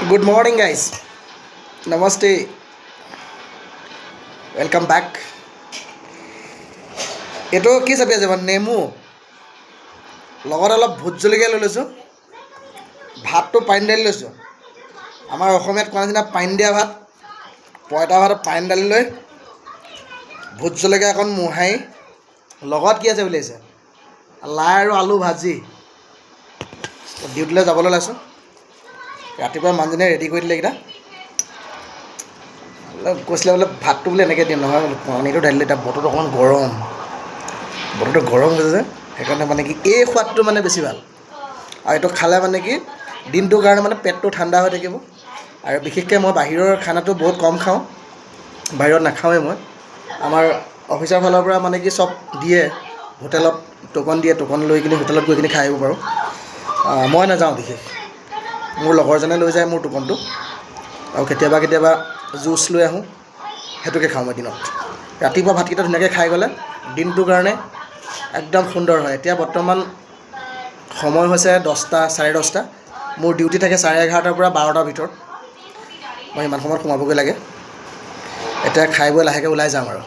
Good morning, guys. Namaste. Welcome back. এইটো কি চাবি আছে মানে নেমু লগত অলপ ভোট জলকীয়া লৈ লৈছোঁ। ভাতটো পানী দালি লৈছোঁ। আমাৰ অসমীয়াত কোৱা নিচিনা পানী দিয়া ভাত, পঁইতা ভাতত পানী দালি লৈ ভোট জলকীয়া অকণ মোহাৰি লগত কি আছে বুলি কৈছে লাই আৰু আলু ভাজি। ডিউটিলৈ যাবলৈ ওলাইছোঁ। ৰাতিপুৱা মানুহজনীয়ে ৰেডি কৰি দিলে এইকেইটা। কৈছিলে বোলে ভাতটো বোলে এনেকৈ দিম নহয় বোলে পানীটো ঢালিলে এতিয়া বতৰটো অকণমান গৰম। বতৰটো গৰম হৈছে যে সেইকাৰণে মানে কি এই সোৱাদটো মানে বেছি ভাল। আৰু এইটো খালে মানে কি দিনটোৰ কাৰণে মানে পেটটো ঠাণ্ডা হৈ থাকিব। আৰু বিশেষকৈ মই বাহিৰৰ খানাটো বহুত কম খাওঁ, বাহিৰত নাখাওঁৱেই মই। আমাৰ অফিচৰ ফালৰ পৰা মানে কি চব দিয়ে, হোটেলত টোকন দিয়ে, টোকন লৈ কিনি হোটেলত গৈ কিনি খাই আহিব পাৰোঁ। মই নাযাওঁ বিশেষ, মোৰ লগৰজনে লৈ যায় মোৰ টোকনটো। আৰু কেতিয়াবা কেতিয়াবা জুচ লৈ আহোঁ, সেইটোকে খাওঁ মই দিনত। ৰাতিপুৱা ভাতকেইটা ধুনীয়াকৈ খাই গ'লে দিনটোৰ কাৰণে একদম সুন্দৰ হয়। এতিয়া বৰ্তমান সময় হৈছে 10টা, 10:30। মোৰ ডিউটি থাকে 11:30 পৰা 12টাৰ ভিতৰত। মই ইমান সময়ত সোমাবগৈ লাগে। এতিয়া খাই বৈ লাহেকৈ ওলাই যাম আৰু।